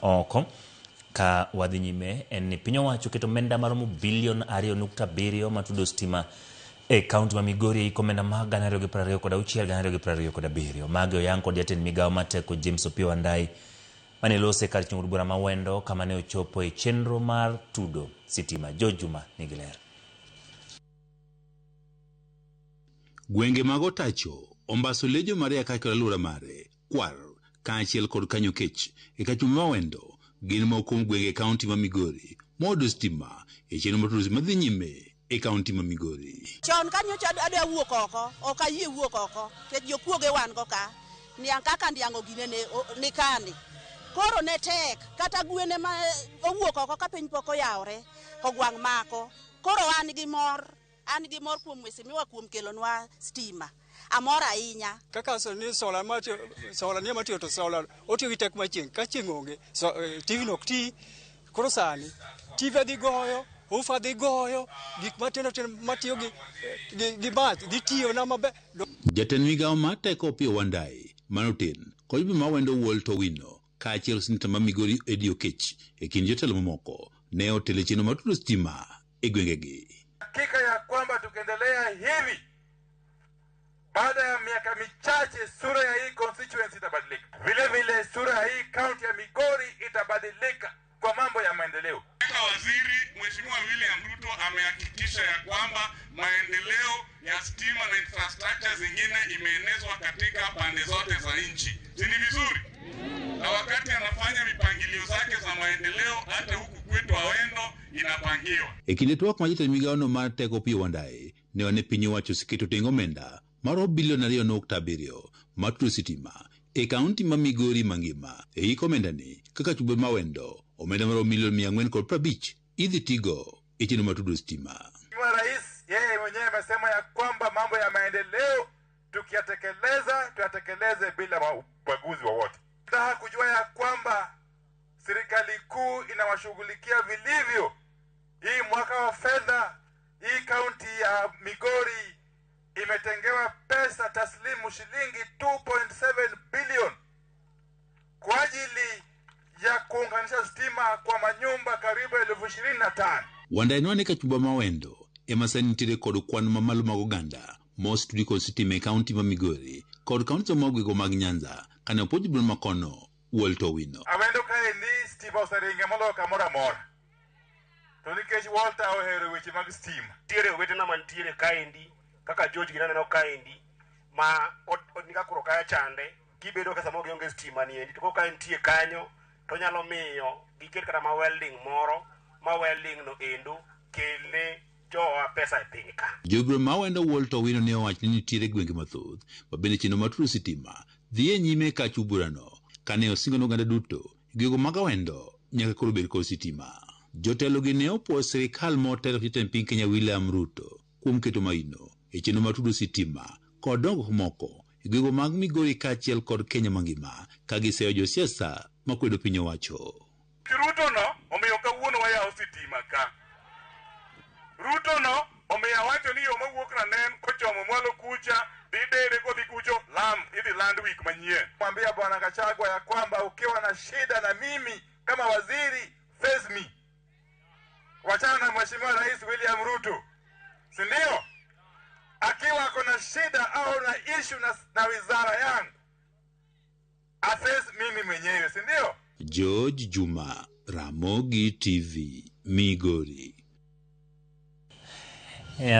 oko ka wadhi nyime en ni piny owacho keto omenda maromo bilion 2.7 matudo stima e kaunti ma Migori iko omenda mag 2026 2027. Magi oyang kod jatend migawo mateko James Opiyo Wandayi mane lose kar chung'ur bura ma Wendo kama ne ochopo e chenro mar tudo sitima. Jojuma nigi ler. Gwenge mag Otacho, Ombaso Lejo Maria Kakira Lura Mare, Kwar, Kaachiel kod Kanyo Kech, e kachumbi ma Wendo, gin moko kuom gwenge kaunti ma Migori, modo stima e chenro mar madhi nyime e kaunti ma Migori. Chon kanyo adwa wuok oko, ok ayie wuok oko, kech jokuoge wan go ka, niang' kaka ndiang'o gine ni kani. Koro ne tek, kata gwene ma owuok oko ka piny pok oyawre, ogwang' mako. Koro an gi mor kuom mheshimiwa kuom kelonwa stima. Amor ahinya. Kaka ni solar ni matiyo to solar otiyo gi tek machieng' ka chieng' onge TV nok ti. Koro sani TV dhi goyo, ufa dhi goyo, gik matindo matiyo gi bath dhi tiyo na maber. Jatend migawo mateko Opiyo Wandayi manoten kod bi ma Wendo wuol to wino kaachiel sinta ma Migori Edio Kech e kind jotelo mamoko ne otelo chenro mar tudo stima e gwengegi. Hakika ya kwamba tukiendelea hivi baada ya miaka michache sura ya hii constituency itabadilika. Vile vile sura ya hii county ya Migori itabadilika kwa mambo ya maendeleo. Waziri Mheshimiwa William Ruto amehakikisha ya kwamba maendeleo ya stima na infrastructure zingine imeenezwa katika pande zote za nchi. Si ni vizuri? Na wakati anafanya mipangilio zake za maendeleo hata huku kwetu Wendo inapangiwa. E kinde twak ma jatend migawo no mar teko Opiyo Wandayi ne wane piny owacho siketo tengo omenda maro bilion 2.7 mar tudo sitima e kaunti ma Migori mangima. E hiko omenda ni kaka chumbe ma Wendo omenda maro milion 450 idhi tigo e chenro mar tudo stima. Mheshimiwa Rais yeye mwenyewe amesema ya kwamba mambo ya maendeleo tuyatekeleze bila ubaguzi wowote. Tunataka kujua ya kwamba serikali kuu inawashughulikia vilivyo. Hii mwaka wa fedha hii kaunti ya Migori imetengewa pesa taslimu shilingi 2.7 bilion kwa ajili ya kuunganisha stima kwa manyumba karibu 25,000. Wandayi nwane kachumba ma Wendo ema sani nitiere kod kwan mamalo mag oganda mostudi kod sitima e kaunti ma Migori kod kaunti mamoko mag Nyanza kane opoj bura makono wuol to wino. Awendo kaendi stima oseringe moloyo kamoro amora. To nikech Walter ohero weche mag stima. Tiere wetena mantiere kaendi kaka George ginaneno kaendi ma nika kuro kaya chande kibedo ka samo gionge stima ni endi to ko kaentie kanyo to nyalo miyo giket kata ma welding moro ma welding no endo kelne jowa pesa e piny ka. Jobro ma Wendo wuol to wino ne owach ni nitiere gwenge mathoth ma bende chenro mar tudo sitima dhi e nyime ka chuburano kane osingo oganda duto gwego mag Wendo nyaka koro bed kod sitima. Jotelo gi ne opuoyo sirikal motelo jatend piny Kenya William Ruto kuom keto maino e chenro mar tudo sitima kod dongruok moko e gwego mag Migori kaachiel kod Kenya mangima ka giseyo josiasa makwedo piny owacho. Ruto no omiyo kawuono wayawo sitima ka. Ruto no omiyo wacho ni yo mawuok Ranen kochomo mwalo kucha didere kodhi kucho idhi land week manyien. Mwambia Bwana Gachagua ya kwamba ukiwa na shida na mimi kama waziri face me. Wachana na Mheshimiwa Rais William Ruto. Si ndio? Akiwa kuna shida au na issue na wizara yangu aface mimi mwenyewe, si ndio? George Juma, Ramogi TV, Migori.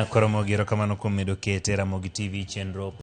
Koromo giro kamano kuom medo kete Ramogi TV chenro